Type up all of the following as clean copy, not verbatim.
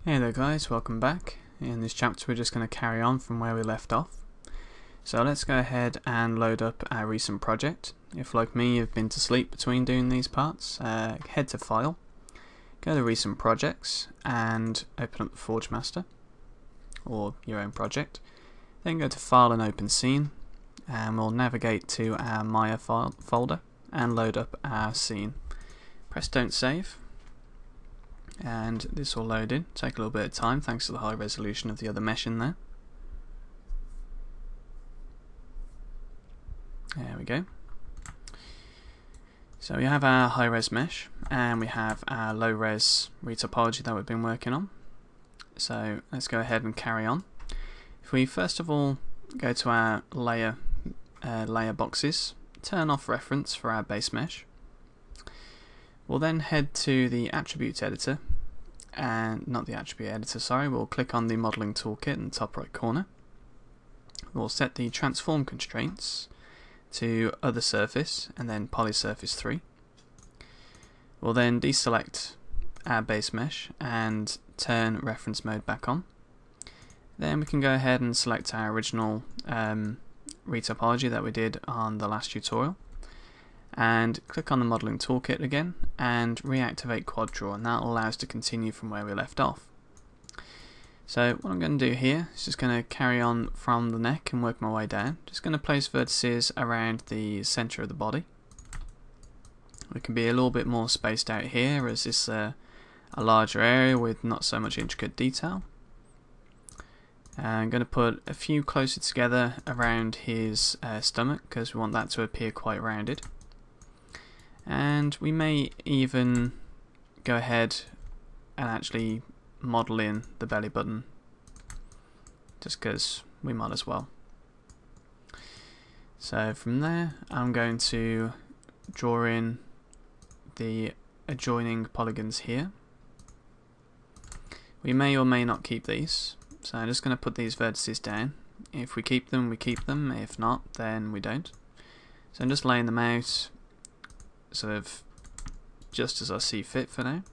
Hey there guys, welcome back. In this chapter we're just going to carry on from where we left off. So let's go ahead and load up our recent project. If like me you've been to sleep between doing these parts, head to File, go to Recent Projects and open up the Forgemaster or your own project. Then go to File and Open Scene and we'll navigate to our Maya file folder and load up our scene. Press Don't Save. And this will load in, take a little bit of time thanks to the high resolution of the other mesh in there. There we go. So we have our high res mesh and we have our low res retopology that we've been working on. So let's go ahead and carry on. If we first of all go to our layer boxes, turn off reference for our base mesh. We'll then head to the attributes editor, and not the attribute editor, sorry, we'll click on the modeling toolkit in the top right corner. We'll set the transform constraints to other surface and then poly surface 3. We'll then deselect our base mesh and turn reference mode back on. Then we can go ahead and select our original retopology that we did on the last tutorial, and click on the modeling toolkit again and reactivate quad draw, and that will allow us to continue from where we left off. So what I'm going to do here is just going to carry on from the neck and work my way down. Just going to place vertices around the center of the body. We can be a little bit more spaced out here as this is a larger area with not so much intricate detail. I'm going to put a few closer together around his stomach because we want that to appear quite rounded. And we may even go ahead and actually model in the belly button just because we might as well. So from there I'm going to draw in the adjoining polygons here. We may or may not keep these, so I'm just going to put these vertices down. If we keep them, we keep them. If not, then we don't. So I'm just laying them out sort of just as I see fit for now.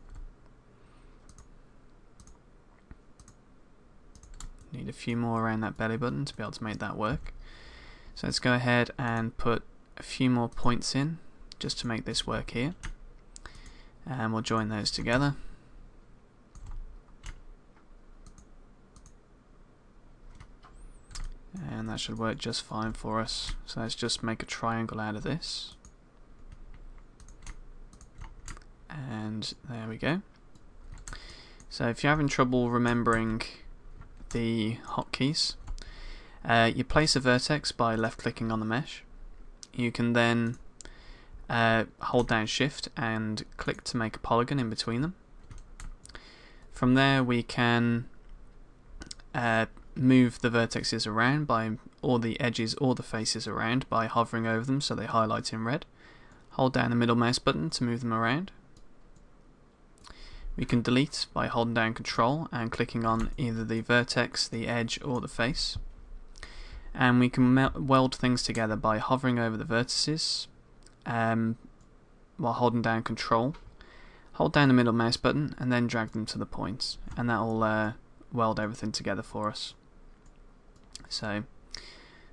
Need a few more around that belly button to be able to make that work. So let's go ahead and put a few more points in just to make this work here, and we'll join those together. And that should work just fine for us. So let's just make a triangle out of this. And there we go. So if you're having trouble remembering the hotkeys, you place a vertex by left clicking on the mesh. You can then hold down shift and click to make a polygon in between them. From there we can move the vertexes around by, or the edges or the faces around by hovering over them so they highlight in red. Hold down the middle mouse button to move them around. We can delete by holding down Control and clicking on either the vertex, the edge or the face. And we can weld things together by hovering over the vertices while holding down Control. Hold down the middle mouse button and then drag them to the points, and that will weld everything together for us. So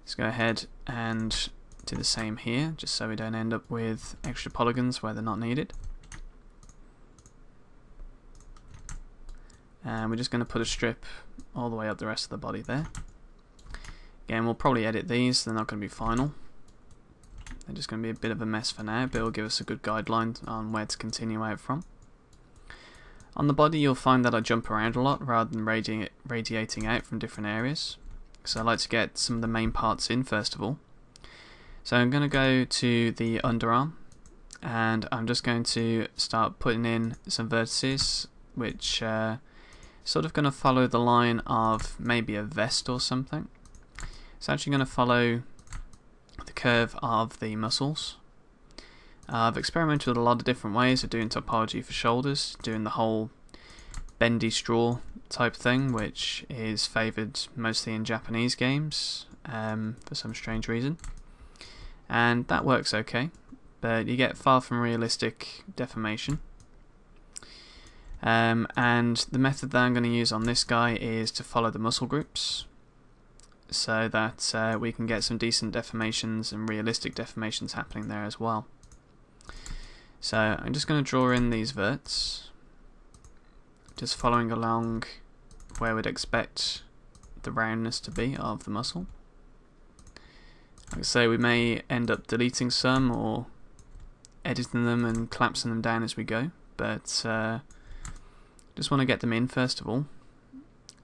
let's go ahead and do the same here, just so we don't end up with extra polygons where they're not needed. And we're just going to put a strip all the way up the rest of the body there. Again, we'll probably edit these, they're not going to be final. They're just going to be a bit of a mess for now, but it'll give us a good guideline on where to continue out from. On the body you'll find that I jump around a lot rather than radiating out from different areas. So I like to get some of the main parts in first of all. So I'm going to go to the underarm and I'm just going to start putting in some vertices which sort of going to follow the line of maybe a vest or something. It's actually going to follow the curve of the muscles. I've experimented with a lot of different ways of doing topology for shoulders, doing the whole bendy straw type thing, which is favoured mostly in Japanese games for some strange reason. And that works okay, but you get far from realistic deformation. And the method that I'm going to use on this guy is to follow the muscle groups, so that we can get some decent deformations and realistic deformations happening there as well. So I'm just going to draw in these verts, just following along where we'd expect the roundness to be of the muscle. Like I say, we may end up deleting some or editing them and collapsing them down as we go, but just want to get them in first of all.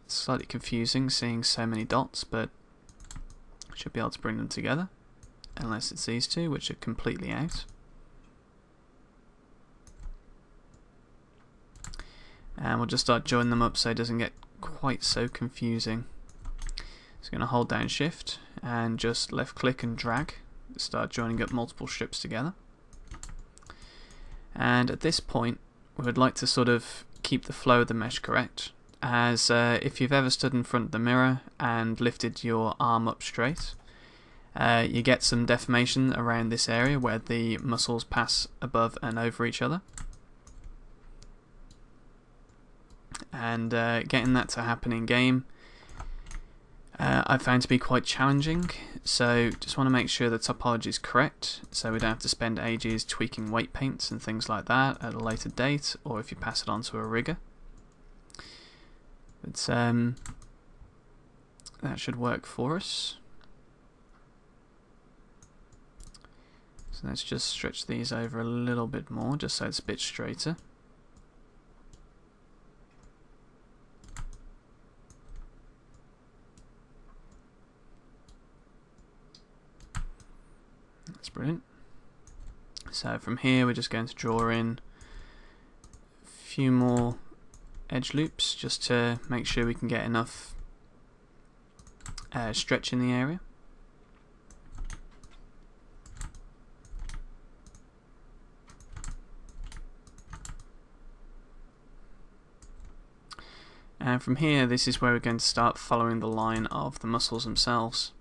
It's slightly confusing seeing so many dots, but I should be able to bring them together, unless it's these two, which are completely out. And we'll just start joining them up so it doesn't get quite so confusing. So I'm going to hold down Shift and just left click and drag to start joining up multiple strips together. And at this point we would like to sort of keep the flow of the mesh correct, as if you've ever stood in front of the mirror and lifted your arm up straight, you get some deformation around this area where the muscles pass above and over each other. And getting that to happen in game I found to be quite challenging, so just want to make sure the topology is correct so we don't have to spend ages tweaking weight paints and things like that at a later date, or if you pass it on to a rigger. But that should work for us. So let's just stretch these over a little bit more just so it's a bit straighter. That's brilliant. So from here we're just going to draw in a few more edge loops just to make sure we can get enough stretch in the area. And from here, this is where we're going to start following the line of the muscles themselves.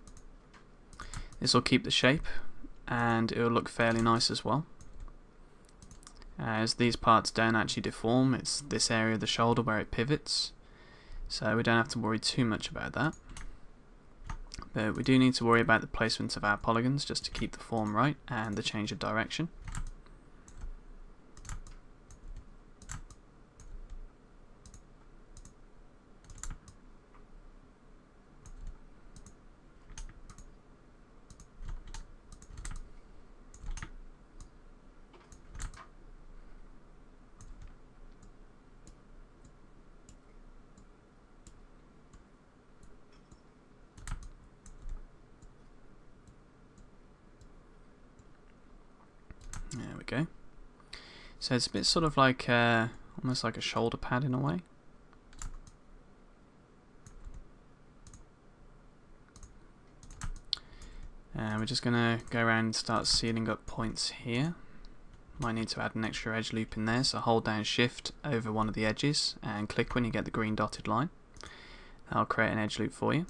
This will keep the shape and it will look fairly nice as well, as these parts don't actually deform. It's this area of the shoulder where it pivots, so we don't have to worry too much about that. But we do need to worry about the placement of our polygons just to keep the form right and the change of direction. There we go. So it's a bit sort of like almost like a shoulder pad in a way. And we're just going to go around and start sealing up points here. Might need to add an extra edge loop in there, so hold down Shift over one of the edges and click when you get the green dotted line. That'll create an edge loop for you.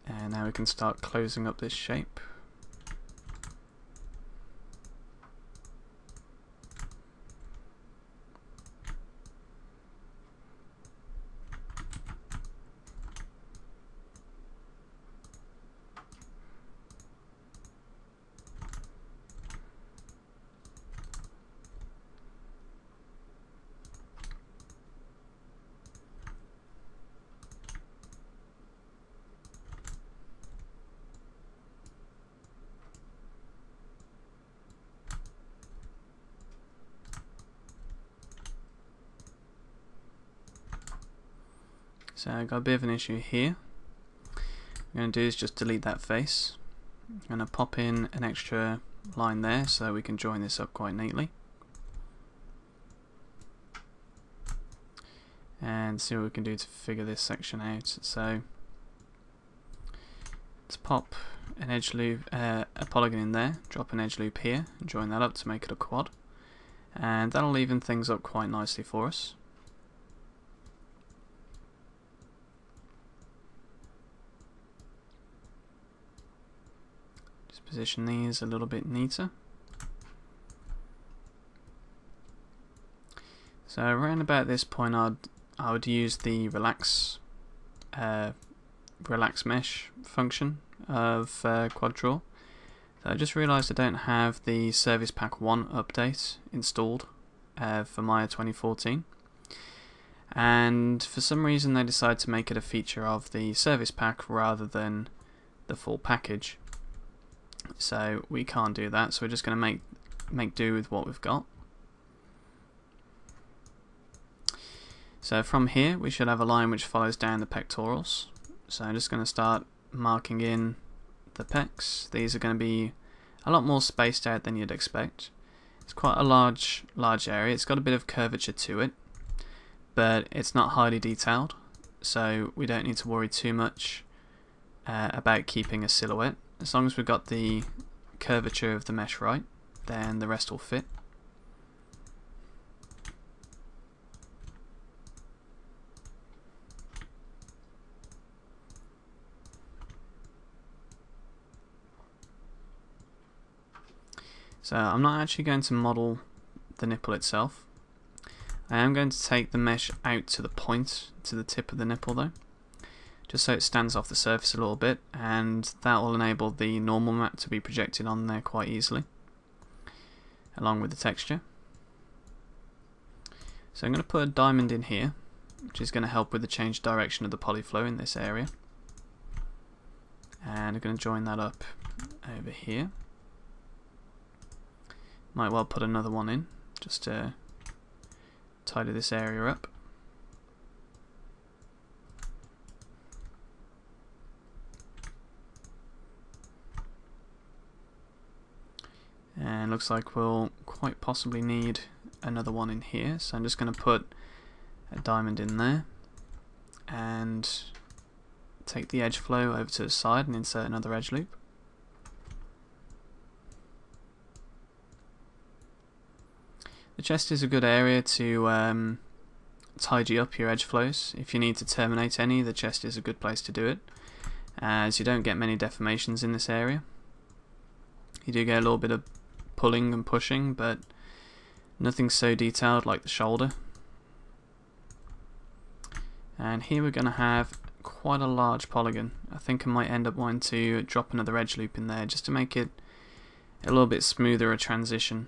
And now we can start closing up this shape. So I've got a bit of an issue here. What I'm going to do is just delete that face. I'm going to pop in an extra line there so we can join this up quite neatly. And see what we can do to figure this section out. So let's pop an edge loop, a polygon in there, drop an edge loop here, and join that up to make it a quad. And that'll even things up quite nicely for us. position these a little bit neater. So around about this point I would use the relax mesh function of QuadDraw. So I just realised I don't have the Service Pack 1 update installed for Maya 2014, and for some reason they decided to make it a feature of the Service Pack rather than the full package. So we can't do that, so we're just going to make do with what we've got. So from here we should have a line which follows down the pectorals. So I'm just going to start marking in the pecs. These are going to be a lot more spaced out than you'd expect. It's quite a large area. It's got a bit of curvature to it, but it's not highly detailed, so we don't need to worry too much about keeping a silhouette. As long as we've got the curvature of the mesh right, then the rest will fit. So I'm not actually going to model the nipple itself. I am going to take the mesh out to the point, to the tip of the nipple though, just so it stands off the surface a little bit, and that will enable the normal map to be projected on there quite easily, along with the texture. So I'm going to put a diamond in here, which is going to help with the change direction of the polyflow in this area. And I'm going to join that up over here. Might well put another one in, just to tidy this area up. And looks like we'll quite possibly need another one in here, so I'm just going to put a diamond in there and take the edge flow over to the side and insert another edge loop. The chest is a good area to tidy up your edge flows. If you need to terminate any, the chest is a good place to do it, as you don't get many deformations in this area. You do get a little bit of pulling and pushing, but nothing so detailed like the shoulder. And here we're going to have quite a large polygon. I think I might end up wanting to drop another edge loop in there just to make it a little bit smoother a transition.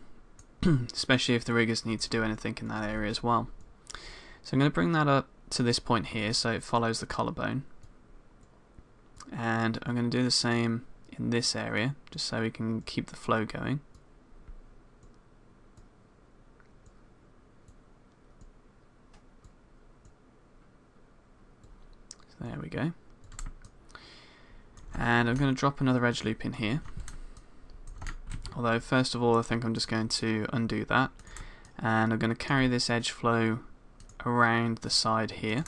Especially if the riggers need to do anything in that area as well. So I'm going to bring that up to this point here so it follows the collarbone, and I'm going to do the same in this area just so we can keep the flow going. So there we go, and I'm going to drop another edge loop in here. Although first of all I think I'm just going to undo that, and I'm going to carry this edge flow around the side here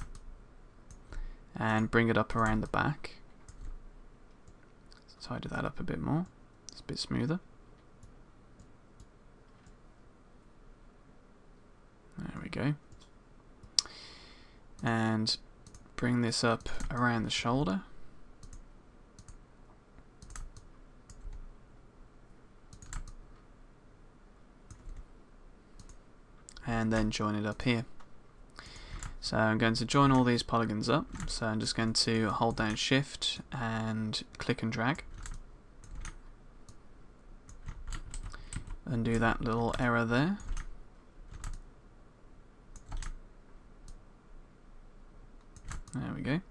and bring it up around the back. Let's tidy that up a bit more, it's a bit smoother. There we go. And bring this up around the shoulder. And then join it up here. So I'm going to join all these polygons up, so I'm just going to hold down shift and click and drag. Undo that little error there. There we go.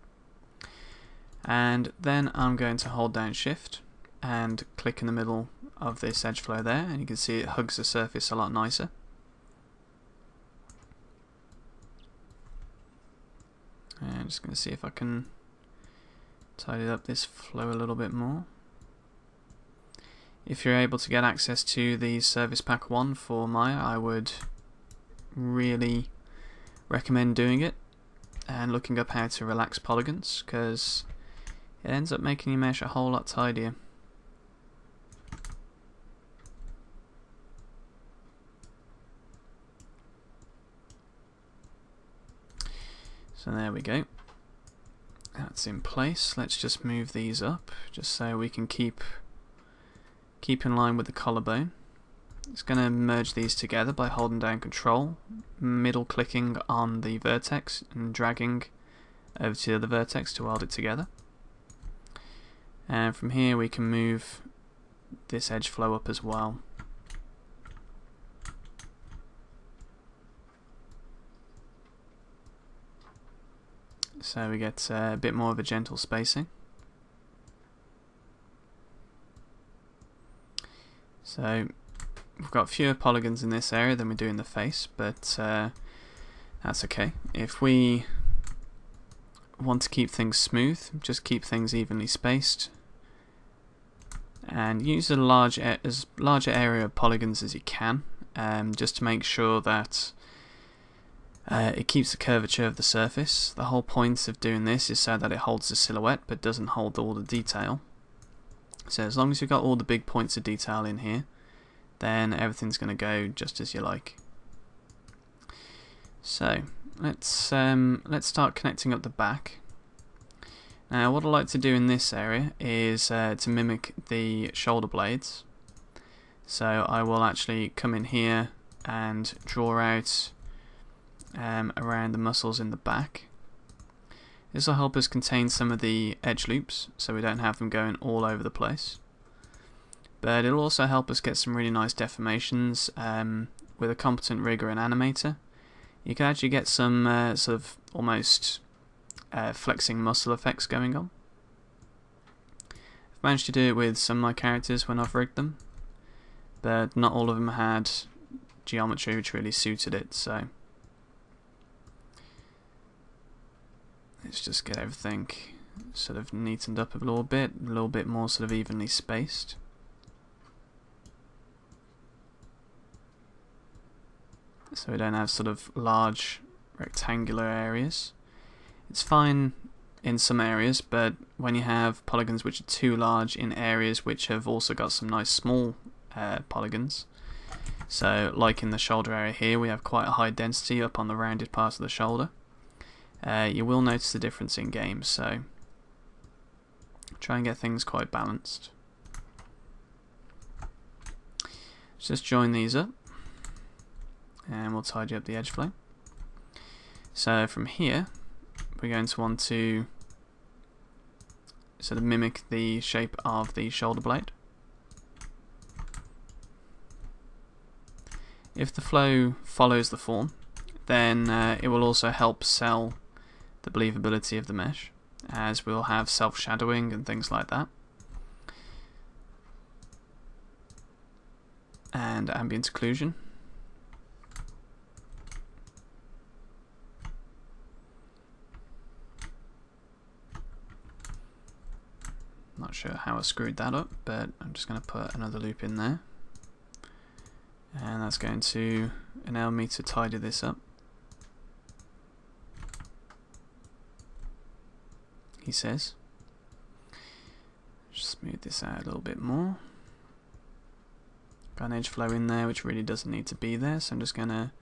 And then I'm going to hold down shift and click in the middle of this edge flow there, and you can see it hugs the surface a lot nicer. And I'm just going to see if I can tidy up this flow a little bit more. If you're able to get access to the Service Pack 1 for Maya, I would really recommend doing it and looking up how to relax polygons, because it ends up making your mesh a whole lot tidier. So there we go, that's in place. Let's just move these up just so we can keep keep in line with the collarbone. It's going to merge these together by holding down Control, middle clicking on the vertex and dragging over to the other vertex to weld it together. And from here we can move this edge flow up as well. So we get a bit more of a gentle spacing. So we've got fewer polygons in this area than we do in the face, but that's okay. If we want to keep things smooth, just keep things evenly spaced and use as large area of polygons as you can, just to make sure that it keeps the curvature of the surface. The whole point of doing this is so that it holds the silhouette but doesn't hold all the detail. So as long as you've got all the big points of detail in here, then everything's going to go just as you like. So let's start connecting up the back. Now what I like to do in this area is to mimic the shoulder blades. So I will actually come in here and draw out around the muscles in the back. This will help us contain some of the edge loops so we don't have them going all over the place. But it'll also help us get some really nice deformations. With a competent rigger and animator, you can actually get some sort of almost flexing muscle effects going on. I've managed to do it with some of my characters when I've rigged them, but not all of them had geometry which really suited it, so let's just get everything sort of neatened up a little bit more sort of evenly spaced. So we don't have sort of large rectangular areas. It's fine in some areas, but when you have polygons which are too large in areas which have also got some nice small polygons, so like in the shoulder area here we have quite a high density up on the rounded part of the shoulder, you will notice the difference in game, so try and get things quite balanced. Let's just join these up and we'll tidy up the edge flow. So from here we're going to want to sort of mimic the shape of the shoulder blade. If the flow follows the form, then it will also help sell the believability of the mesh, as we'll have self-shadowing and things like that, and ambient occlusion. Not sure how I screwed that up, but I'm just going to put another loop in there, and that's going to enable me to tidy this up. He says. Just smooth this out a little bit more. Got an edge flow in there which really doesn't need to be there, so I'm just going to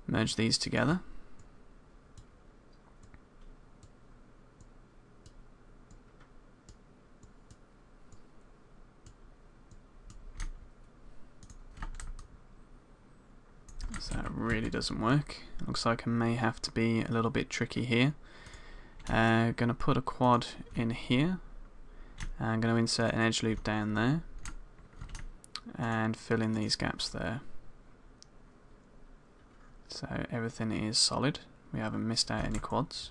merge these together. So that really doesn't work. Looks like I may have to be a little bit tricky here. Going to put a quad in here. I'm going to insert an edge loop down there and fill in these gaps there. So everything is solid. We haven't missed out any quads.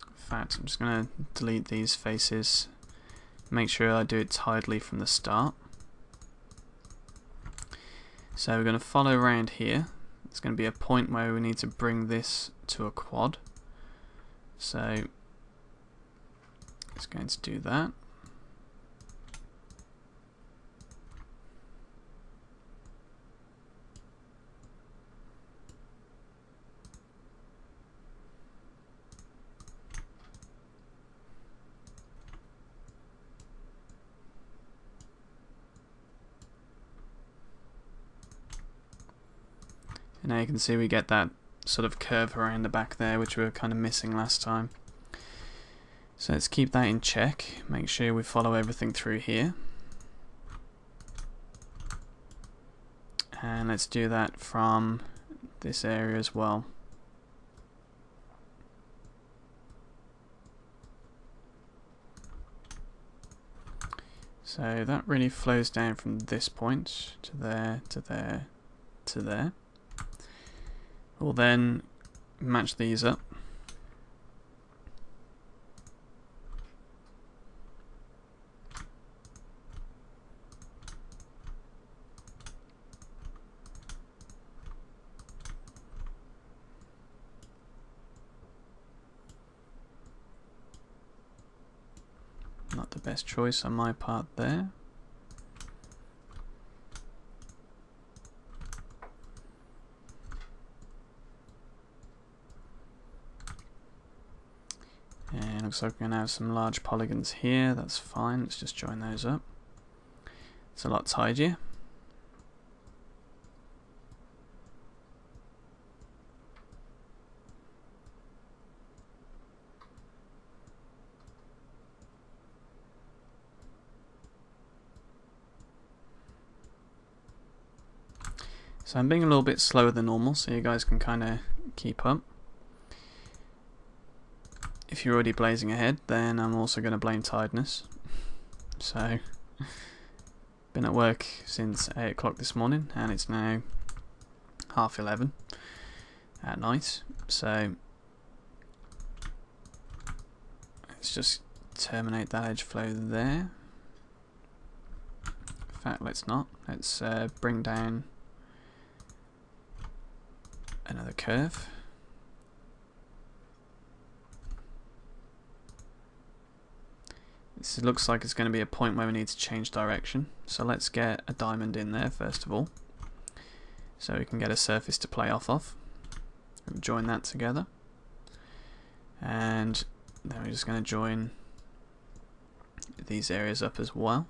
In fact, I'm just going to delete these faces. Make sure I do it tidily from the start. So we're going to follow around here. It's going to be a point where we need to bring this to a quad. So it's going to do that. And now you can see we get that sort of curve around the back there, which we were kind of missing last time. So let's keep that in check, make sure we follow everything through here. And let's do that from this area as well. So that really flows down from this point to there, to there, to there. We'll then match these up. Not the best choice on my part there. And looks like we're going to have some large polygons here. That's fine. Let's just join those up. It's a lot tidier. So I'm being a little bit slower than normal, so you guys can kind of keep up. If you're already blazing ahead, then I'm also going to blame tiredness. So, been at work since 8 o'clock this morning, and it's now 11:30 at night. So, let's just terminate that edge flow there. In fact, let's not. Let's bring down another curve. This looks like it's going to be a point where we need to change direction, so let's get a diamond in there first of all, so we can get a surface to play off of. We'll join that together, and then we're just going to join these areas up as well.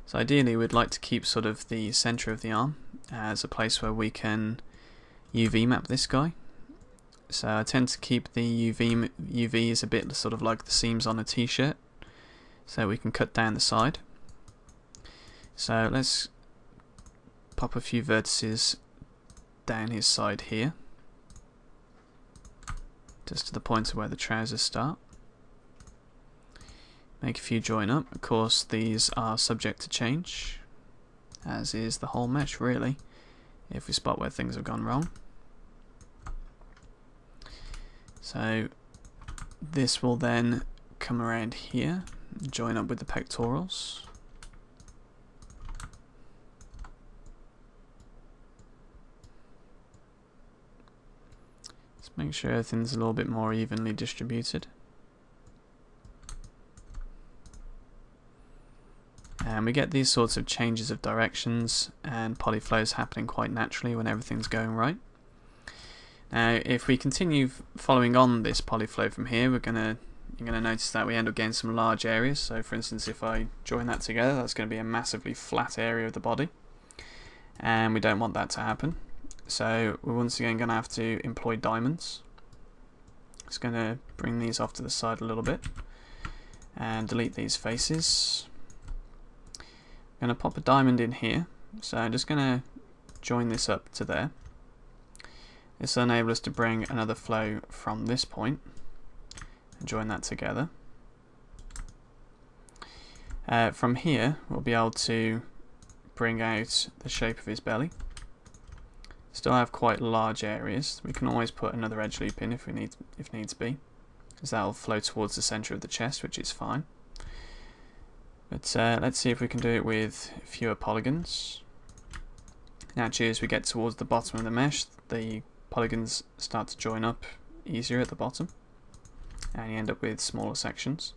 So ideally we'd like to keep sort of the center of the arm as a place where we can UV map this guy. So I tend to keep the UV is a bit sort of like the seams on a t-shirt, so we can cut down the side. So let's pop a few vertices down his side here, just to the point of where the trousers start. Make a few join up. Of course, these are subject to change, as is the whole mesh really, if we spot where things have gone wrong. So this will then come around here, join up with the pectorals. Let's make sure everything's a little bit more evenly distributed. And we get these sorts of changes of directions and polyflows happening quite naturally when everything's going right. Now, if we continue following on this polyflow from here, you're gonna notice that we end up getting some large areas. So, for instance, if I join that together, that's going to be a massively flat area of the body, and we don't want that to happen. So, we're once again going to have to employ diamonds. Just going to bring these off to the side a little bit and delete these faces. I'm going to pop a diamond in here, so I'm just going to join this up to there. This will enable us to bring another flow from this point and join that together. From here we'll be able to bring out the shape of his belly. Still have quite large areas. We can always put another edge loop in if needs be, because that will flow towards the center of the chest, which is fine. But let's see if we can do it with fewer polygons. Naturally, as we get towards the bottom of the mesh, the polygons start to join up easier at the bottom, and you end up with smaller sections.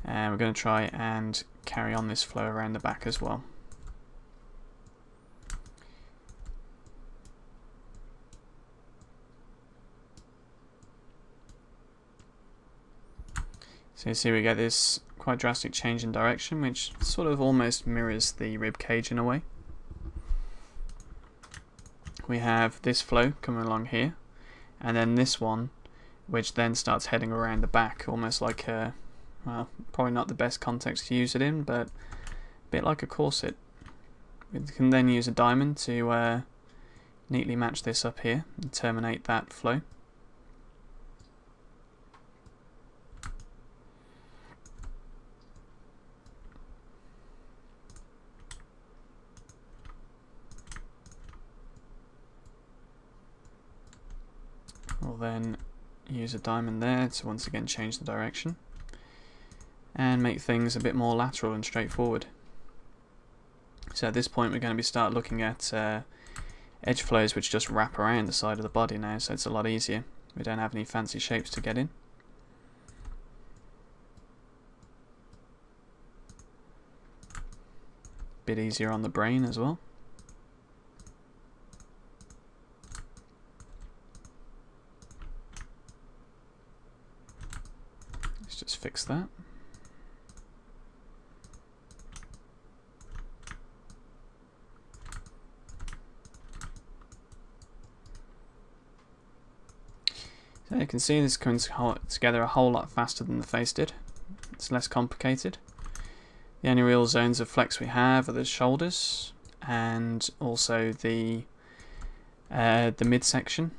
And we're going to try and carry on this flow around the back as well. So you see we get this quite drastic change in direction, which sort of almost mirrors the rib cage in a way. we have this flow coming along here, and then this one, which then starts heading around the back, almost like a, well, probably not the best context to use it in, but a bit like a corset. We can then use a diamond to neatly match this up here and terminate that flow. We'll then use a diamond there to once again change the direction and make things a bit more lateral and straightforward. So at this point we're going to start looking at edge flows which just wrap around the side of the body now, so it's a lot easier. We don't have any fancy shapes to get in. Bit easier on the brain as well. Let's just fix that. So you can see this comes together a whole lot faster than the face did. It's less complicated. The only real zones of flex we have are the shoulders and also the midsection.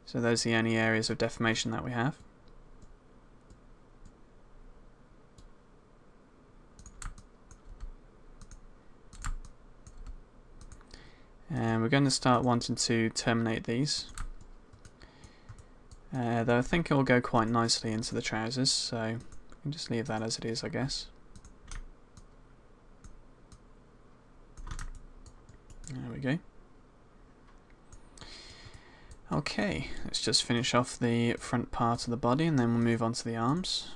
So those are the only areas of deformation that we have. And we're going to start wanting to terminate these. Though I think it will go quite nicely into the trousers, so we can just leave that as it is, I guess. There we go. Okay, let's just finish off the front part of the body and then we'll move on to the arms.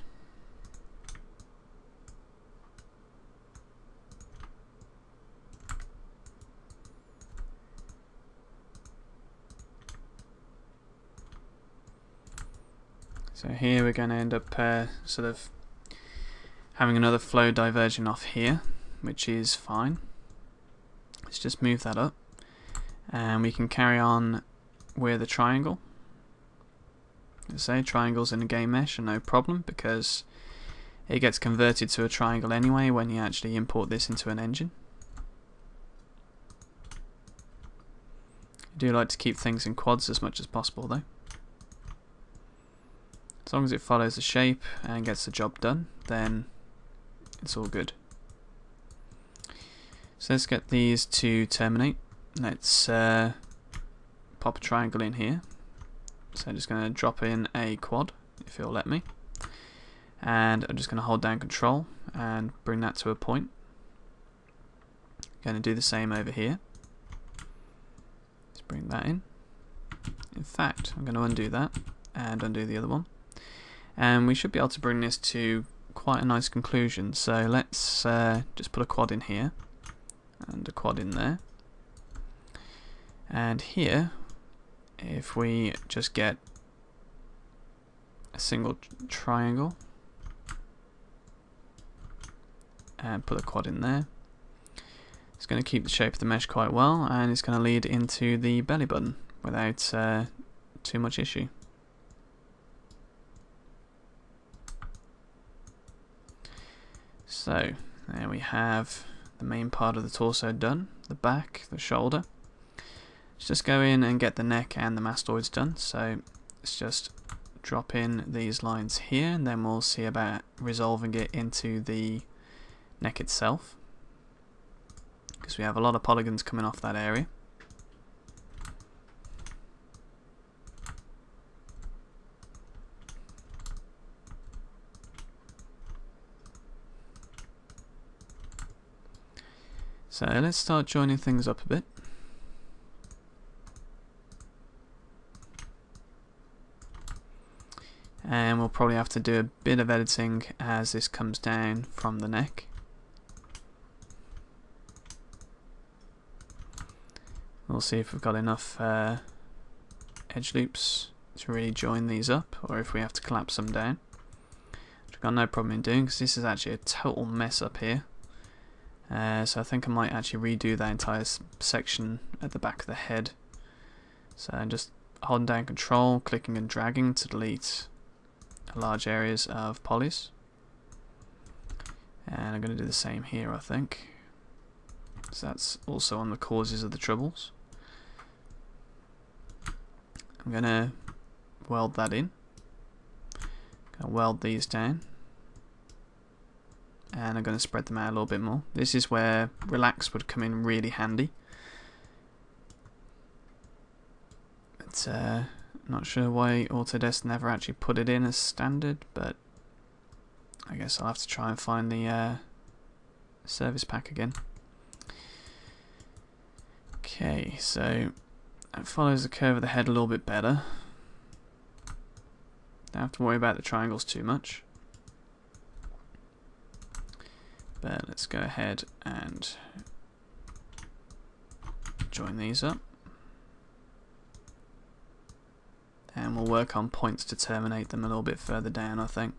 So here we're going to end up sort of having another flow diverging off here, which is fine. Let's just move that up and we can carry on with a triangle. As I say, triangles in a game mesh are no problem because it gets converted to a triangle anyway when you actually import this into an engine. I do like to keep things in quads as much as possible though. As long as it follows the shape and gets the job done, then it's all good. So let's get these to terminate. Let's pop a triangle in here. So I'm just going to drop in a quad, if it'll let me. And I'm just going to hold down Control and bring that to a point. Going to do the same over here. Let's bring that in. In fact, I'm going to undo that and undo the other one. And we should be able to bring this to quite a nice conclusion. So let's just put a quad in here and a quad in there. And here, if we just get a single triangle and put a quad in there, it's going to keep the shape of the mesh quite well and it's going to lead into the belly button without too much issue. So there we have the main part of the torso done, the back, the shoulder. Let's just go in and get the neck and the mastoids done. So let's just drop in these lines here and then we'll see about resolving it into the neck itself, because we have a lot of polygons coming off that area. So let's start joining things up a bit. And we'll probably have to do a bit of editing as this comes down from the neck. We'll see if we've got enough edge loops to really join these up, or if we have to collapse them down. Which I've got no problem in doing, because this is actually a total mess up here. So I think I might actually redo that entire section at the back of the head. So I'm just holding down Control, clicking and dragging to delete large areas of polys. And I'm going to do the same here, I think. So that's also on the causes of the troubles. I'm going to weld that in. Going to weld these down. And I'm going to spread them out a little bit more. This is where relax would come in really handy. But not sure why Autodesk never actually put it in as standard, but I guess I'll have to try and find the service pack again. Okay, so that follows the curve of the head a little bit better. Don't have to worry about the triangles too much. But let's go ahead and join these up. And we'll work on points to terminate them a little bit further down, I think.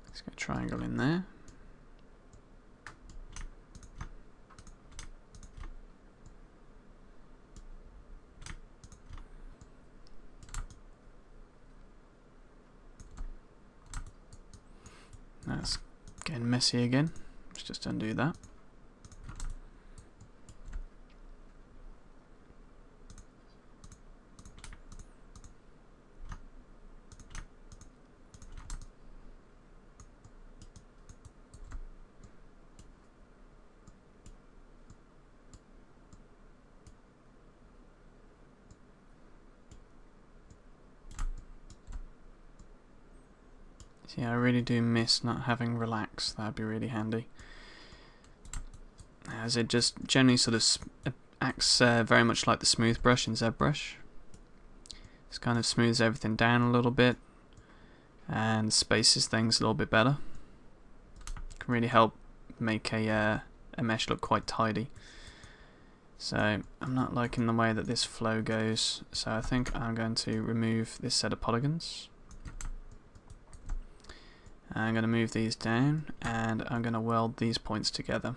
Let's go triangle in there. That's getting messy again. Let's just undo that. Yeah, I really do miss not having relax. That'd be really handy, as it just generally sort of acts very much like the smooth brush in ZBrush. It kind of smooths everything down a little bit and spaces things a little bit better. Can really help make a mesh look quite tidy. So I'm not liking the way that this flow goes, so I think I'm going to remove this set of polygons. I'm going to move these down and I'm going to weld these points together.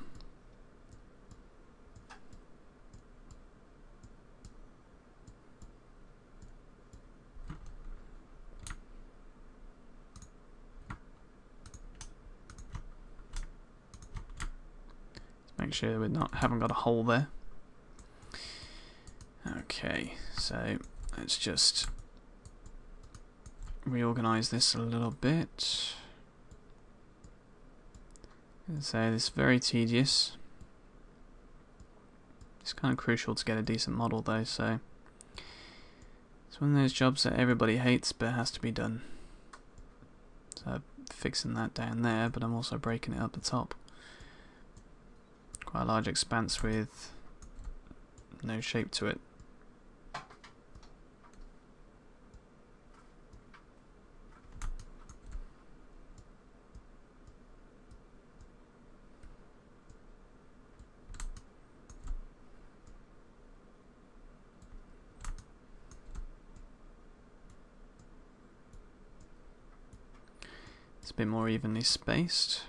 Let's make sure we haven't got a hole there. Okay, so let's just reorganize this a little bit. So this is very tedious. It's kind of crucial to get a decent model though, so it's one of those jobs that everybody hates but has to be done. So I'm fixing that down there, but I'm also breaking it up the top. Quite a large expanse with no shape to it. It's a bit more evenly spaced.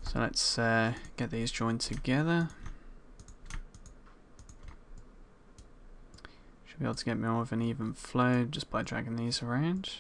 So let's get these joined together. Should be able to get more of an even flow just by dragging these around.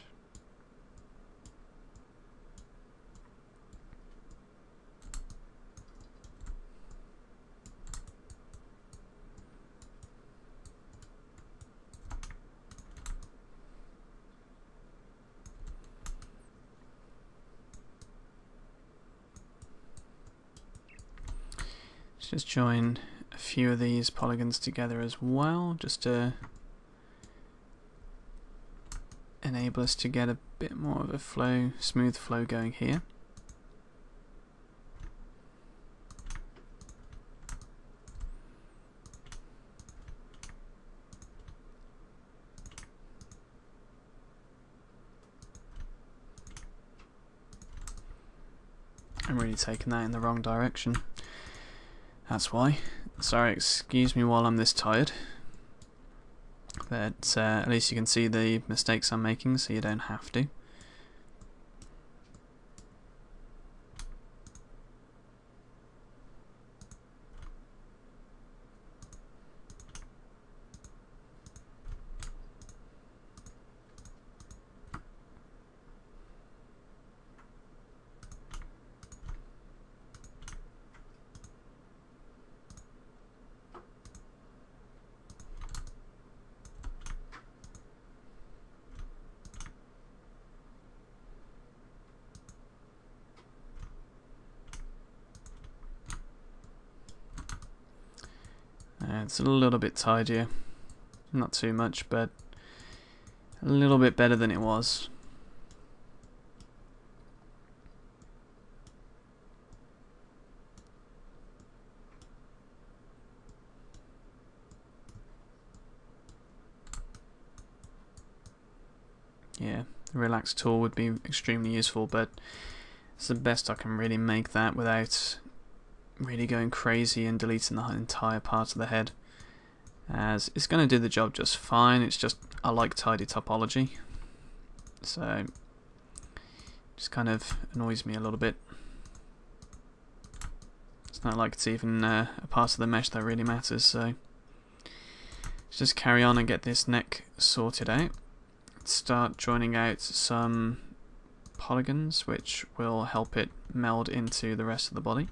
Let's just join a few of these polygons together as well, just to enable us to get a bit more of a flow, smooth flow going here. I'm really taking that in the wrong direction. That's why. Sorry, excuse me while I'm this tired. But at least you can see the mistakes I'm making, so you don't have to. It's a little bit tidier, not too much, but a little bit better than it was. Yeah, the relax tool would be extremely useful, but it's the best I can really make that without really going crazy and deleting the entire part of the head, as it's going to do the job just fine. It's just I like tidy topology, so just kind of annoys me a little bit. It's not like it's even a part of the mesh that really matters, so let's just carry on and get this neck sorted out. Start joining out some polygons which will help it meld into the rest of the body.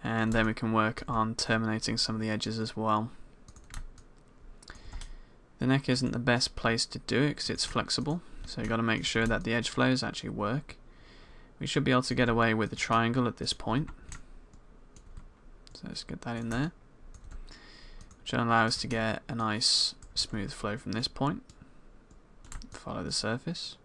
And then we can work on terminating some of the edges as well. The neck isn't the best place to do it because it's flexible, so you've got to make sure that the edge flows actually work. We should be able to get away with the triangle at this point. So let's get that in there, which will allow us to get a nice smooth flow from this point. Follow the surface.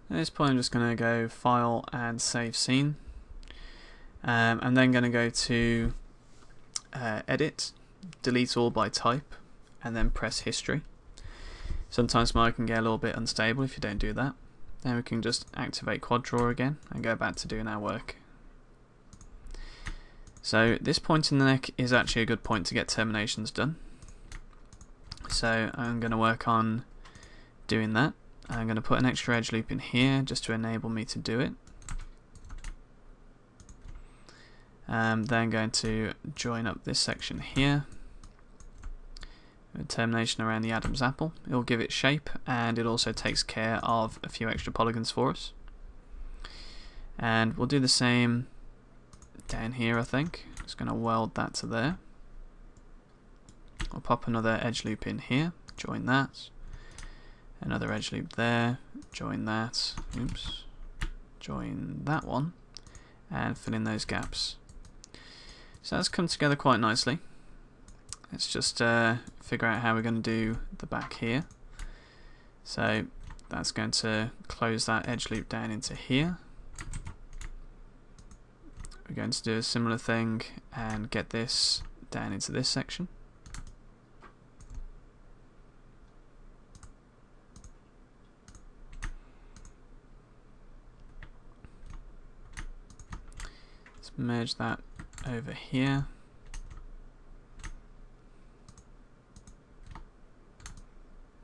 At this point I'm just going to go File and Save Scene. I'm then going to go to Edit, Delete All by Type, and then press History. Sometimes mine can get a little bit unstable if you don't do that. Then we can just activate Quad Draw again and go back to doing our work. So this point in the neck is actually a good point to get terminations done. So I'm going to work on doing that. I'm going to put an extra edge loop in here just to enable me to do it. Then going to join up this section here. A termination around the Adam's apple. It will give it shape, and it also takes care of a few extra polygons for us. And we'll do the same down here, I think. Just going to weld that to there. I'll pop another edge loop in here, join that. Another edge loop there, join that, oops, join that one, and fill in those gaps. So that's come together quite nicely. Let's just figure out how we're going to do the back here. So that's going to close that edge loop down into here. We're going to do a similar thing and get this down into this section. Let's merge that over here.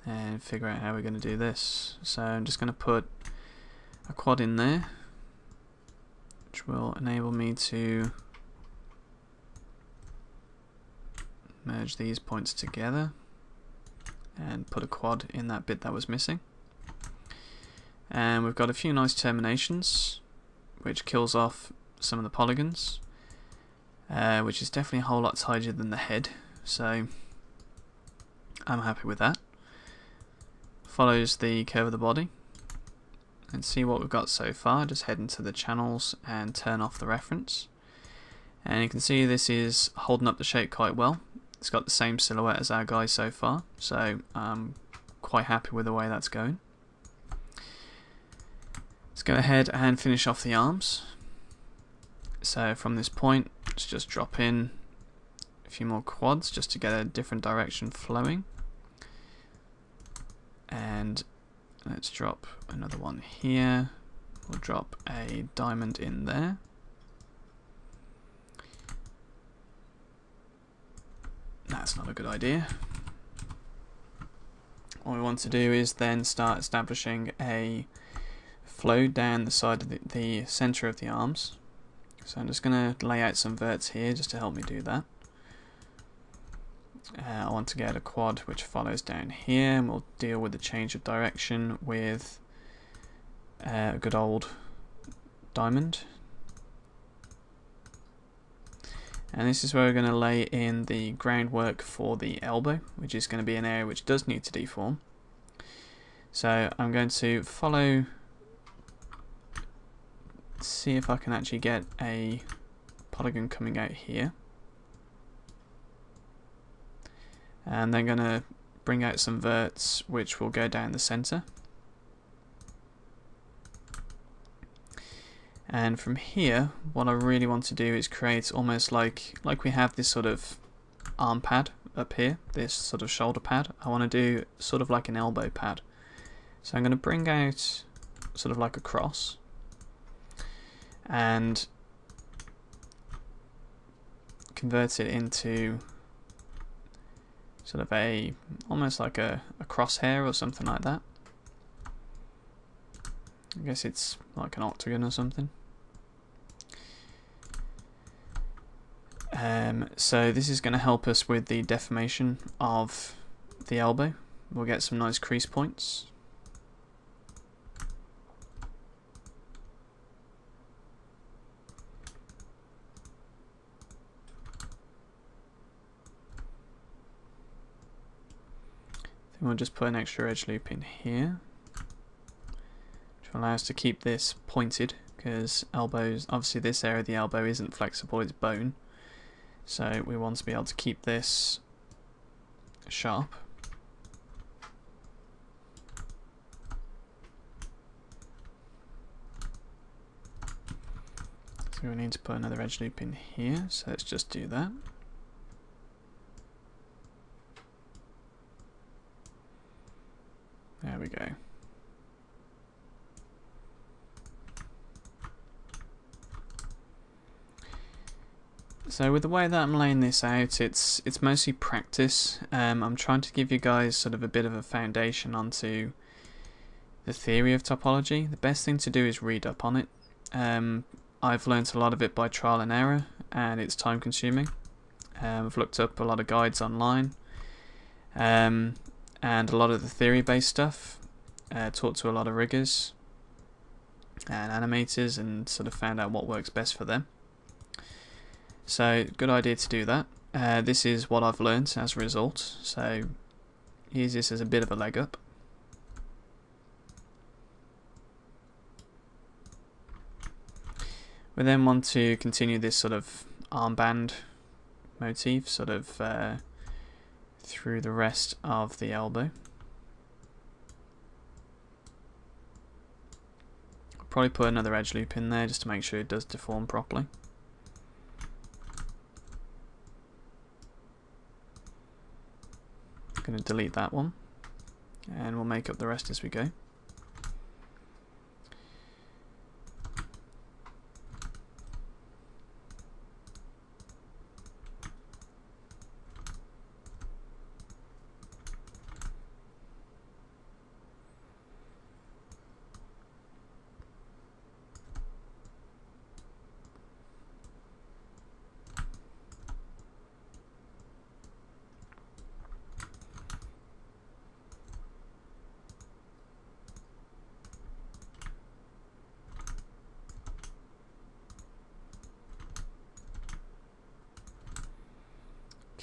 And figure out how we're going to do this. So I'm just going to put a quad in there, which will enable me to merge these points together and put a quad in that bit that was missing. And we've got a few nice terminations, which kills off some of the polygons, which is definitely a whole lot tidier than the head, so I'm happy with that. Follows the curve of the body, and see what we've got so far. Just head into the channels and turn off the reference, and you can see this is holding up the shape quite well. It's got the same silhouette as our guy so far, so I'm quite happy with the way that's going. Let's go ahead and finish off the arms. So from this point, let's just drop in a few more quads just to get a different direction flowing. And let's drop another one here. We'll drop a diamond in there. That's not a good idea. What we want to do is then start establishing a flow down the side of the center of the arms. So I'm just going to lay out some verts here just to help me do that. I want to get a quad which follows down here, and we'll deal with the change of direction with a good old diamond. And this is where we're going to lay in the groundwork for the elbow, which is going to be an area which does need to deform. So I'm going to follow, see if I can actually get a polygon coming out here. And then going to bring out some verts which will go down the center. And from here, what I really want to do is create almost like we have this sort of arm pad up here, this sort of shoulder pad. I want to do sort of like an elbow pad. So I'm going to bring out sort of like a cross and convert it into sort of almost like a crosshair or something like that. I guess it's like an octagon or something. So this is going to help us with the deformation of the elbow. We'll get some nice crease points. Then we'll just put an extra edge loop in here, which will allow us to keep this pointed, because elbows, obviously this area of the elbow isn't flexible, it's bone. So we want to be able to keep this sharp. So we need to put another edge loop in here, so let's just do that. There we go. So with the way that I'm laying this out, it's mostly practice. I'm trying to give you guys sort of a bit of a foundation onto the theory of topology. The best thing to do is read up on it. I've learnt a lot of it by trial and error, and it's time consuming. I've looked up a lot of guides online, and a lot of the theory based stuff, talked to a lot of riggers and animators and sort of found out what works best for them. So good idea to do that. This is what I've learned as a result, so use this as a bit of a leg up. We then want to continue this sort of armband motif sort of through the rest of the elbow. I'll probably put another edge loop in there just to make sure it does deform properly. I'm going to delete that one, and we'll make up the rest as we go.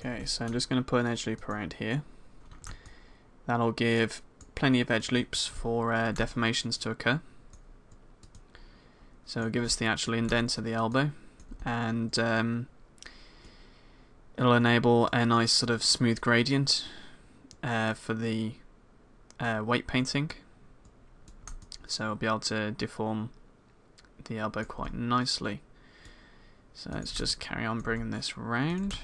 Okay, so I'm just going to put an edge loop around here. That'll give plenty of edge loops for deformations to occur. So it'll give us the actual indent of the elbow, and it'll enable a nice sort of smooth gradient for the weight painting. so we'll be able to deform the elbow quite nicely. So let's just carry on bringing this round,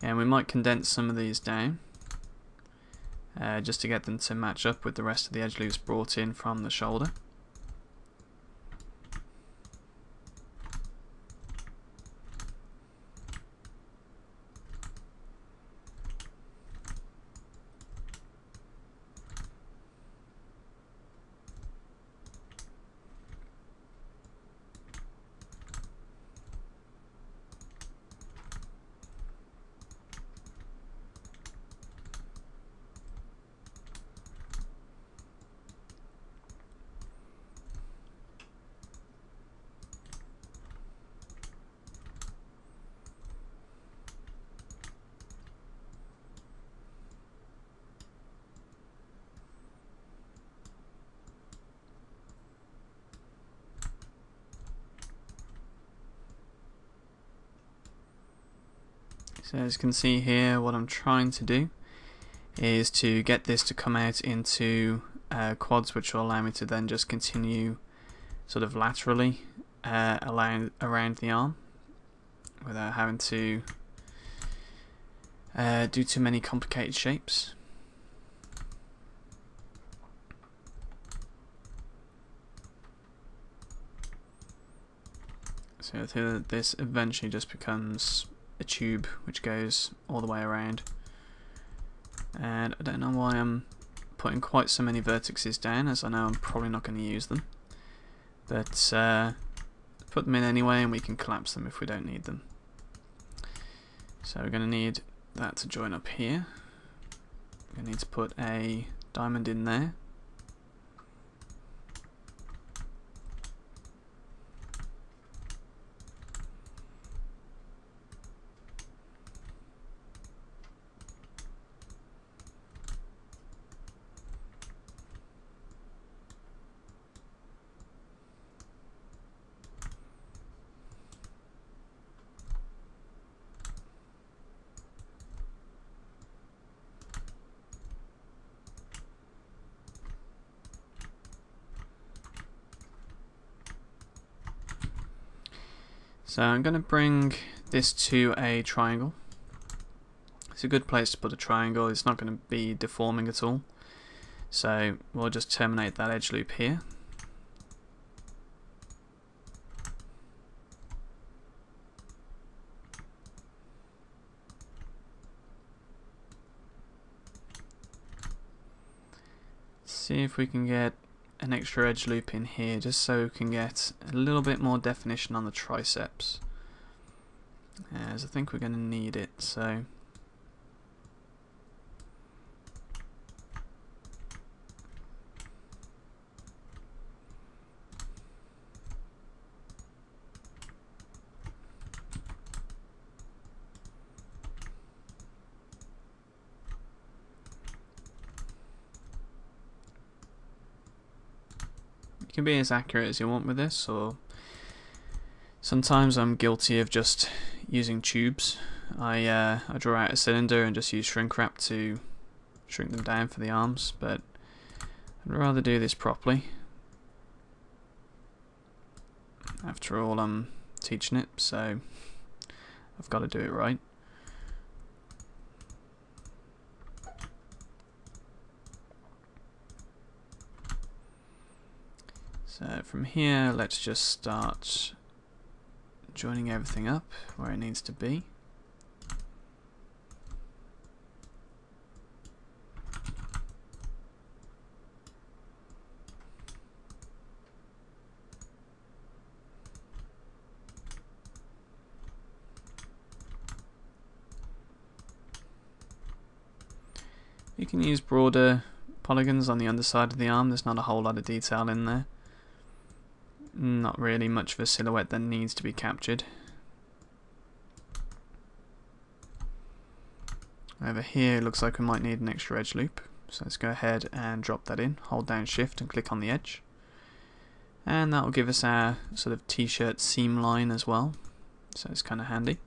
and we might condense some of these down just to get them to match up with the rest of the edge loops brought in from the shoulder. So as you can see here, what I'm trying to do is to get this to come out into quads, which will allow me to then just continue sort of laterally around the arm without having to do too many complicated shapes. So this eventually just becomes a tube which goes all the way around, and I don't know why I'm putting quite so many vertices down, as I know I'm probably not going to use them, but put them in anyway and we can collapse them if we don't need them. So we're going to need that to join up here. We're going to need to put a diamond in there. So I'm going to bring this to a triangle. It's a good place to put a triangle, it's not going to be deforming at all. So we'll just terminate that edge loop here. See if we can get an extra edge loop in here, just so we can get a little bit more definition on the triceps, as I think we're going to need it. So you can be as accurate as you want with this, or sometimes I'm guilty of just using tubes. I draw out a cylinder and just use shrink wrap to shrink them down for the arms, but I'd rather do this properly. After all, I'm teaching it, so I've got to do it right. So from here, let's just start joining everything up where it needs to be. You can use broader polygons on the underside of the arm, there's not a whole lot of detail in there. Not really much of a silhouette that needs to be captured. Over here it looks like we might need an extra edge loop, so let's go ahead and drop that in. Hold down shift and click on the edge, and that will give us our sort of t-shirt seam line as well, so it's kind of handy.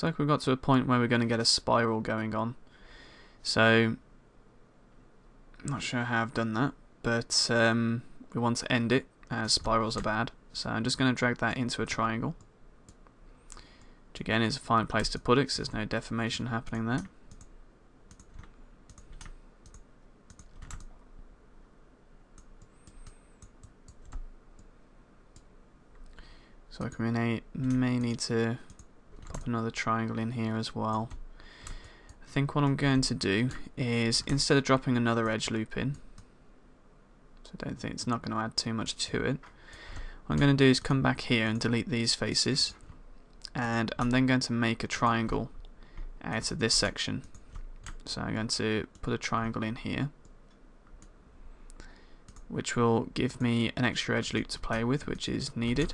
looks like we've got to a point where we're going to get a spiral going on. So, I'm not sure how I've done that, but we want to end it as spirals are bad. So I'm just going to drag that into a triangle, which again is a fine place to put it because there's no deformation happening there. So we may need to pop another triangle in here as well. I think what I'm going to do is, instead of dropping another edge loop in, so I don't think it's not going to add too much to it, what I'm going to do is come back here and delete these faces, and I'm then going to make a triangle out of this section. So I'm going to put a triangle in here, which will give me an extra edge loop to play with, which is needed.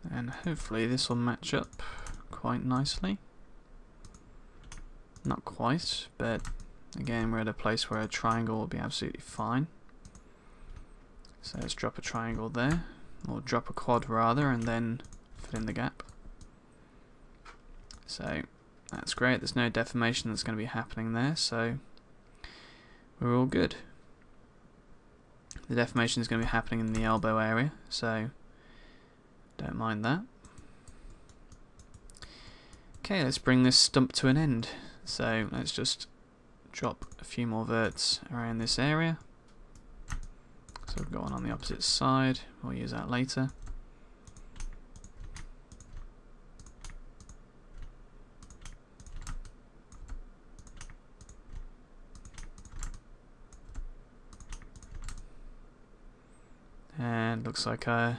And hopefully this will match up quite nicely. Not quite, but again we're at a place where a triangle will be absolutely fine. So let's drop a triangle there, or drop a quad rather, and then fill in the gap. So that's great, there's no deformation that's going to be happening there, so we're all good. The deformation is going to be happening in the elbow area, so don't mind that. Okay, let's bring this stump to an end. So let's just drop a few more verts around this area. So we've got one on the opposite side, we'll use that later. And looks like I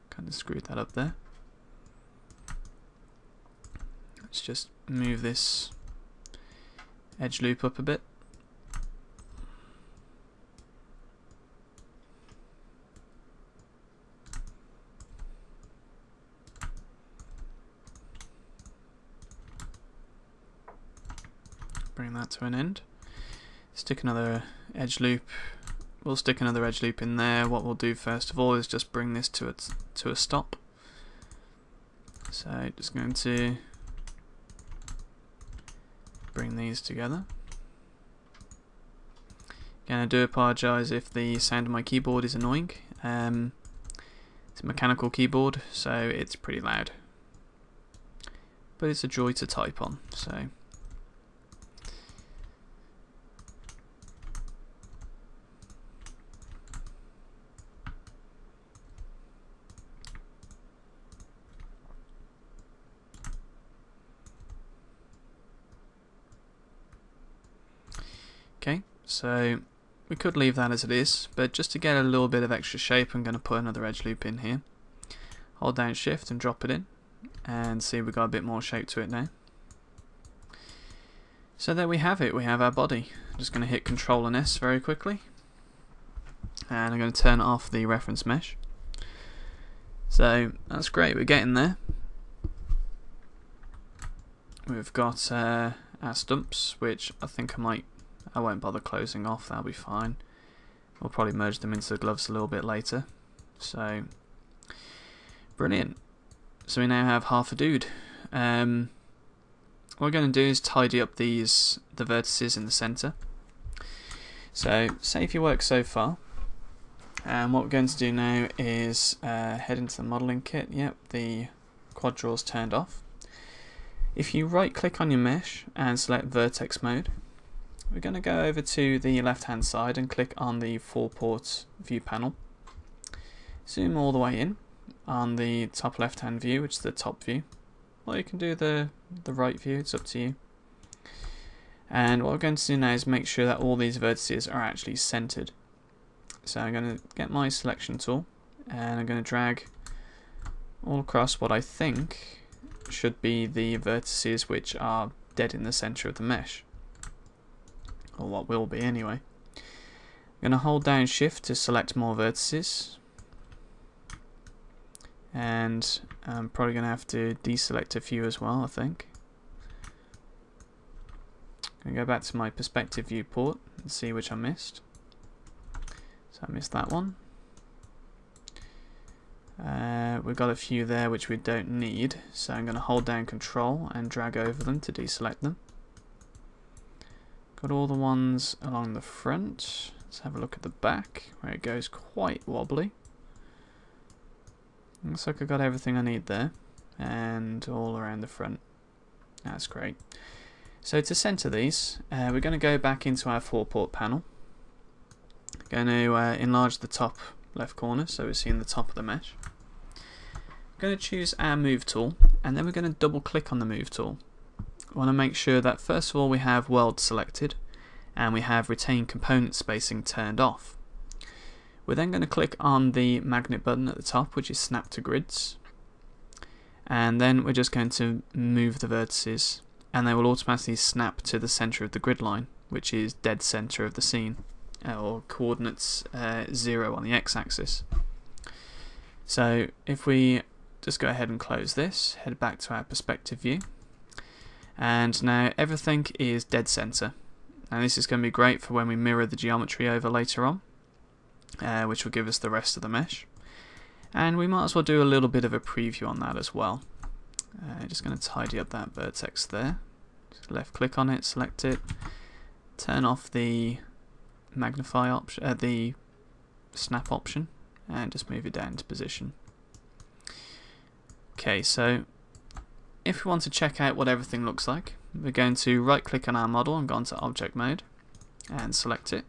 kind of screwed that up there. Let's just move this edge loop up a bit. Bring that to an end. Stick another edge loop. We'll stick another edge loop in there. What we'll do first of all is just bring this to a stop. So just going to bring these together. Again, I do apologise if the sound of my keyboard is annoying. It's a mechanical keyboard, so it's pretty loud. But it's a joy to type on, so. Okay, so we could leave that as it is, but just to get a little bit of extra shape, I'm going to put another edge loop in here. Hold down shift and drop it in, and see we've got a bit more shape to it now. So there we have it, we have our body. I'm just going to hit Control and S very quickly, and I'm going to turn off the reference mesh. So that's great, we're getting there. We've got our stumps, which I think I won't bother closing off, that'll be fine. We'll probably merge them into the gloves a little bit later. So, brilliant. So we now have half a dude. What we're going to do is tidy up the vertices in the centre. So, save your work so far. And what we're going to do now is head into the modelling kit. Yep, the quad draw's turned off. If you right click on your mesh and select vertex mode, we're going to go over to the left hand side and click on the 4-port view panel. Zoom all the way in on the top left hand view, which is the top view. Or you can do the right view, it's up to you. And what we're going to do now is make sure that all these vertices are actually centered. So I'm going to get my selection tool and I'm going to drag all across what I think should be the vertices which are dead in the center of the mesh. Or what will be anyway. I'm going to hold down shift to select more vertices. And I'm probably going to have to deselect a few as well, I think. going to go back to my perspective viewport and see which I missed. So I missed that one. We've got a few there which we don't need, so I'm going to hold down Control and drag over them to deselect them. Got all the ones along the front. Let's have a look at the back where it goes quite wobbly. Looks like I've got everything I need there, and all around the front. That's great. So to center these, we're going to go back into our 4-port panel. Going to enlarge the top left corner so we're seeing the top of the mesh. We're going to choose our move tool, and then we're going to double click on the move tool. We want to make sure that first of all we have world selected and we have retain component spacing turned off. We're then going to click on the magnet button at the top, which is snap to grids, and then we're just going to move the vertices and they will automatically snap to the center of the grid line, which is dead center of the scene, or coordinates 0 on the x-axis. So if we just go ahead and close this, head back to our perspective view, and now everything is dead center. And this is going to be great for when we mirror the geometry over later on, which will give us the rest of the mesh. And we might as well do a little bit of a preview on that as well. Just going to tidy up that vertex there. Just left click on it, select it, turn off the magnify option, the snap option, and just move it down into position. Okay, so if we want to check out what everything looks like, we're going to right click on our model and go into object mode and select it.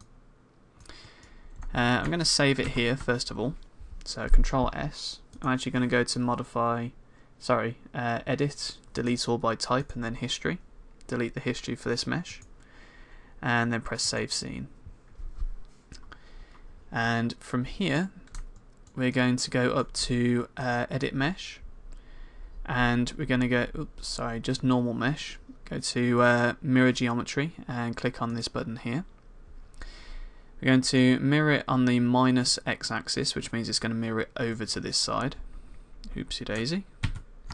I'm going to save it here first of all, so Control S. I'm actually going to go to modify, edit, delete all by type, and then history. Delete the history for this mesh, and then press save scene. And from here we're going to go up to edit mesh, and we're going to go, just normal mesh, go to mirror geometry and click on this button here. We're going to mirror it on the minus x-axis, which means it's going to mirror it over to this side. Oopsie daisy,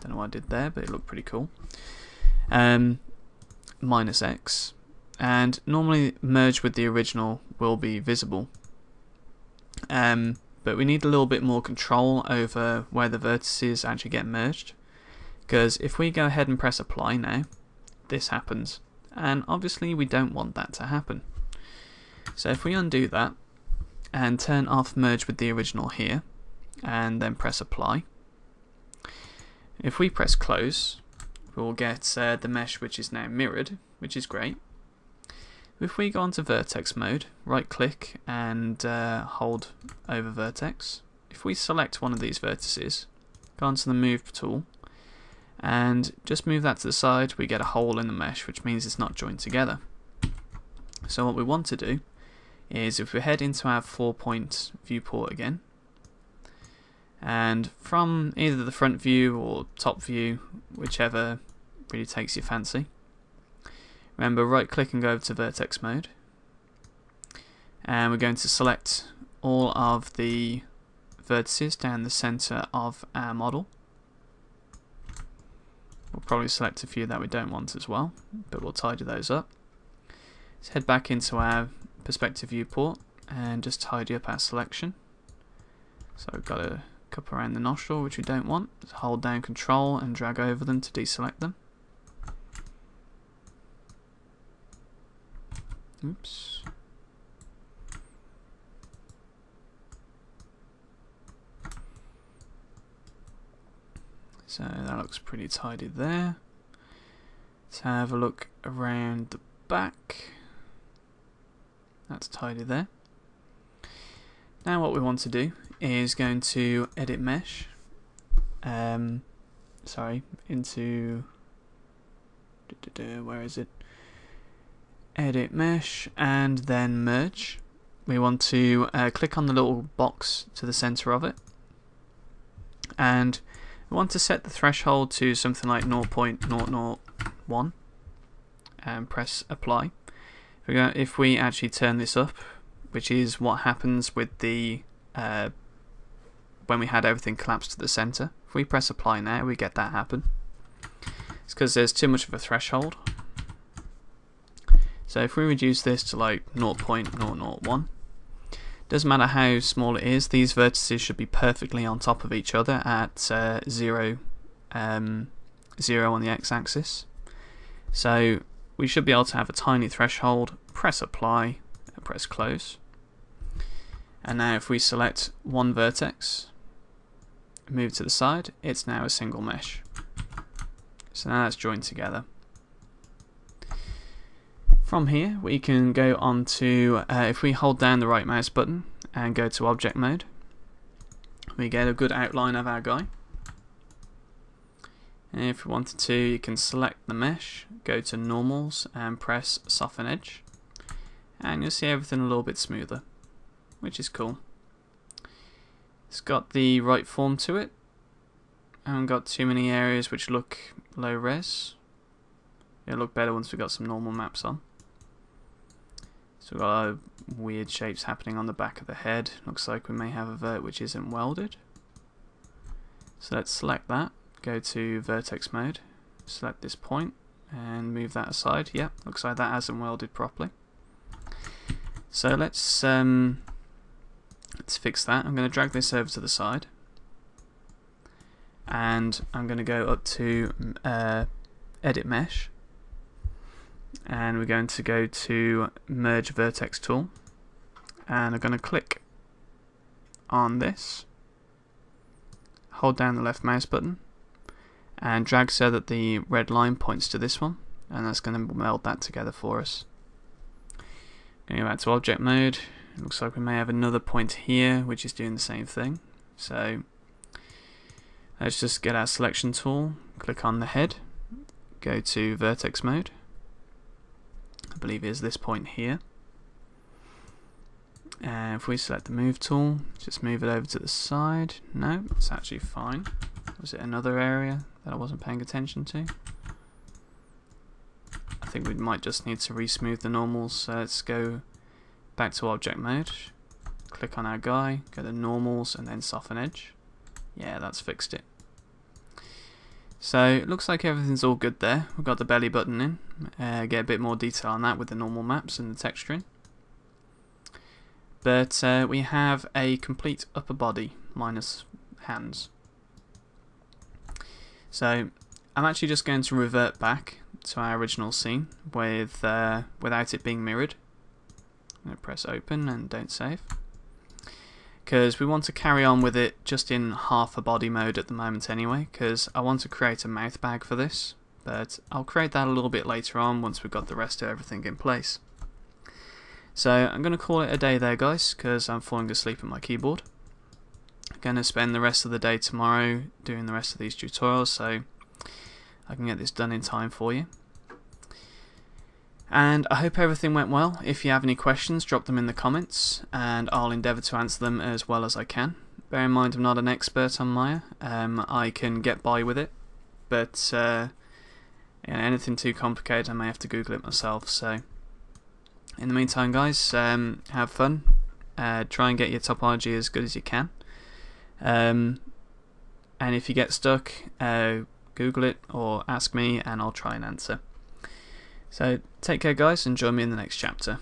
don't know what I did there, but it looked pretty cool. Minus x, and normally merge with the original will be visible. But we need a little bit more control over where the vertices actually get merged, because if we go ahead and press apply now, this happens, and obviously we don't want that to happen. So if we undo that and turn off merge with the original here and then press apply, if we press close we'll get the mesh which is now mirrored, which is great. If we go onto vertex mode, right click and hold over vertex, if we select one of these vertices, go onto the move tool and just move that to the side, we get a hole in the mesh, which means it's not joined together. So what we want to do is, if we head into our 4-point viewport again, and from either the front view or top view, whichever really takes your fancy, remember right click and go over to vertex mode, and we're going to select all of the vertices down the center of our model. We'll probably select a few that we don't want as well, but we'll tidy those up. Let's head back into our perspective viewport and just tidy up our selection. So we've got a couple around the nostril which we don't want. Just hold down Control and drag over them to deselect them. Oops. So that looks pretty tidy there. Let's have a look around the back. That's tidy there. Now what we want to do is going to edit mesh, into, where is it? Edit mesh and then merge. We want to click on the little box to the center of it, and we want to set the threshold to something like 0.001 and press apply. If we actually turn this up, which is what happens with the when we had everything collapsed to the center, if we press apply now, we get that happen. It's because there's too much of a threshold. So if we reduce this to like 0.001, doesn't matter how small it is, these vertices should be perfectly on top of each other at 0 on the x-axis. So we should be able to have a tiny threshold, press apply, and press close. And now if we select one vertex, move to the side, it's now a single mesh. So now that's joined together. From here we can go on to, if we hold down the right mouse button and go to object mode, we get a good outline of our guy. And if we wanted to, you can select the mesh, go to normals and press soften edge, and you'll see everything a little bit smoother, which is cool. It's got the right form to it. I haven't got too many areas which look low res. It'll look better once we've got some normal maps on. So we've got weird shapes happening on the back of the head. Looks like we may have a vert which isn't welded. So let's select that, go to vertex mode, select this point and move that aside. Yep, looks like that hasn't welded properly. So let's fix that. I'm going to drag this over to the side, and I'm going to go up to edit mesh, and we're going to go to merge vertex tool, and I'm going to click on this, hold down the left mouse button and drag so that the red line points to this one, and that's going to meld that together for us. Going back to object mode, it looks like we may have another point here which is doing the same thing. So let's just get our selection tool, click on the head, go to vertex mode. I believe it is this point here. And if we select the move tool, just move it over to the side. No, it's actually fine. Was it another area that I wasn't paying attention to? I think we might just need to re-smooth the normals. So let's go back to object mode, click on our guy, go to normals and then soften edge. Yeah, that's fixed it. So it looks like everything's all good there. We've got the belly button in. Get a bit more detail on that with the normal maps and the texturing. But we have a complete upper body minus hands. So I'm actually just going to revert back to our original scene with without it being mirrored. I'm going to press open and don't save, because we want to carry on with it just in half a body mode at the moment anyway, because I want to create a mouth bag for this, but I'll create that a little bit later on once we've got the rest of everything in place. So I'm going to call it a day there, guys, because I'm falling asleep at my keyboard. I'm going to spend the rest of the day tomorrow doing the rest of these tutorials so I can get this done in time for you. And I hope everything went well. If you have any questions, drop them in the comments and I'll endeavour to answer them as well as I can. Bear in mind I'm not an expert on Maya. I can get by with it, but anything too complicated I may have to Google it myself. So in the meantime, guys, have fun. Try and get your topology as good as you can. And if you get stuck, Google it or ask me and I'll try and answer. So take care, guys, and join me in the next chapter.